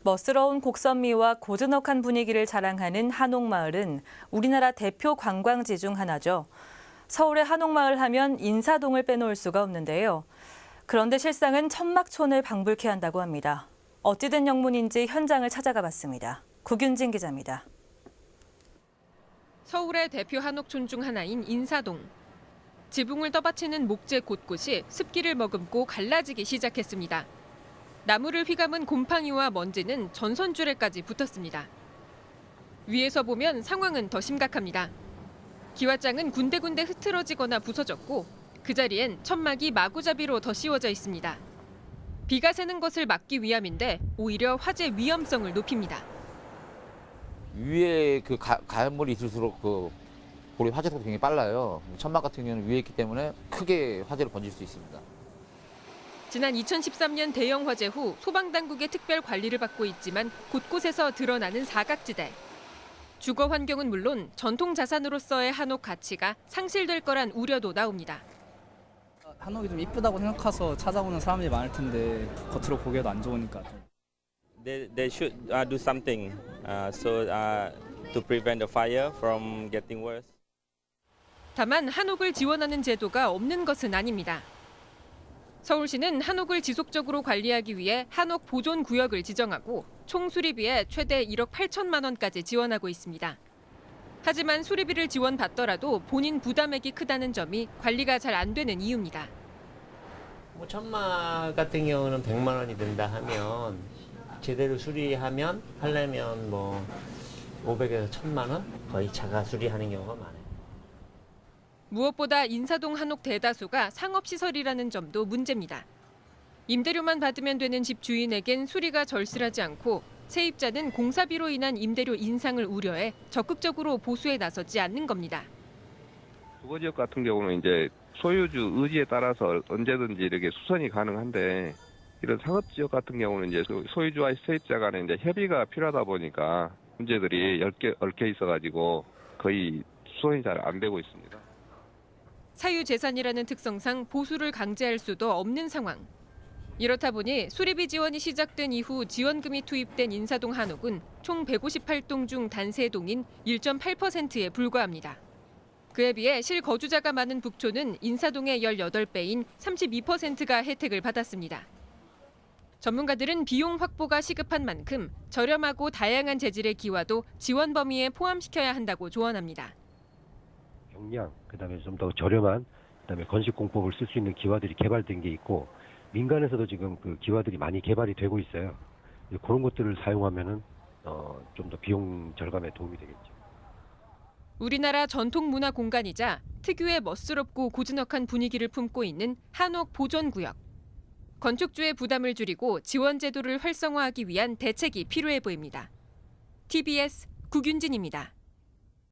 멋스러운 곡선미와 고즈넉한 분위기를 자랑하는 한옥마을은 우리나라 대표 관광지 중 하나죠. 서울의 한옥마을 하면 인사동을 빼놓을 수가 없는데요. 그런데 실상은 천막촌을 방불케 한다고 합니다. 어찌 된 영문인지 현장을 찾아가 봤습니다. 구균진 기자입니다. 서울의 대표 한옥촌 중 하나인 인사동. 지붕을 떠받치는 목재 곳곳이 습기를 머금고 갈라지기 시작했습니다. 나무를 휘감은 곰팡이와 먼지는 전선줄에까지 붙었습니다. 위에서 보면 상황은 더 심각합니다. 기와장은 군데군데 흐트러지거나 부서졌고 그 자리엔 천막이 마구잡이로 더 씌워져 있습니다. 비가 새는 것을 막기 위함인데 오히려 화재 위험성을 높입니다. 위에 그 가물이 있을수록 그 불의 화재 속도 굉장히 빨라요. 천막 같은 경우는 위에 있기 때문에 크게 화재를 번질 수 있습니다. 지난 2013년 대형 화재 후 소방당국의 특별 관리를 받고 있지만 곳곳에서 드러나는 사각지대. 주거 환경은 물론 전통 자산으로서의 한옥 가치가 상실될 거란 우려도 나옵니다. 한옥이 좀 이쁘다고 생각해서 찾아오는 사람들이 많을 텐데 겉으로 보기에도 안 좋으니까. They should do something to prevent the fire from getting worse. 다만 한옥을 지원하는 제도가 없는 것은 아닙니다. 서울시는 한옥을 지속적으로 관리하기 위해 한옥 보존 구역을 지정하고 총 수리비에 최대 1억 8천만 원까지 지원하고 있습니다. 하지만 수리비를 지원받더라도 본인 부담액이 크다는 점이 관리가 잘 안 되는 이유입니다. 천막 같은 경우는 100만 원이 든다 하면 제대로 수리하면 하려면 500에서 1000만 원 거의 자가 수리하는 경우가 많아요. 무엇보다 인사동 한옥 대다수가 상업시설이라는 점도 문제입니다. 임대료만 받으면 되는 집 주인에겐 수리가 절실하지 않고 세입자는 공사비로 인한 임대료 인상을 우려해 적극적으로 보수에 나서지 않는 겁니다. 주거지역 같은 경우는 이제 소유주 의지에 따라서 언제든지 이렇게 수선이 가능한데 이런 상업지역 같은 경우는 이제 소유주와 세입자 간에 이제 협의가 필요하다 보니까 문제들이 얽혀 있어가지고 거의 수선이 잘 안 되고 있습니다. 사유재산이라는 특성상 보수를 강제할 수도 없는 상황. 이렇다 보니 수리비 지원이 시작된 이후 지원금이 투입된 인사동 한옥은 총 158동 중 단 3동인 1.8%에 불과합니다. 그에 비해 실거주자가 많은 북촌은 인사동의 18배인 32%가 혜택을 받았습니다. 전문가들은 비용 확보가 시급한 만큼 저렴하고 다양한 재질의 기와도 지원 범위에 포함시켜야 한다고 조언합니다. 용량, 그다음에 좀 더 저렴한, 그다음에 건식공법을 쓸 수 있는 기와들이 개발된 게 있고 민간에서도 지금 그 기와들이 많이 개발이 되고 있어요. 그런 것들을 사용하면은 좀 더 비용 절감에 도움이 되겠죠. 우리나라 전통 문화 공간이자 특유의 멋스럽고 고즈넉한 분위기를 품고 있는 한옥 보존구역. 건축주의 부담을 줄이고 지원 제도를 활성화하기 위한 대책이 필요해 보입니다. TBS 구균진입니다.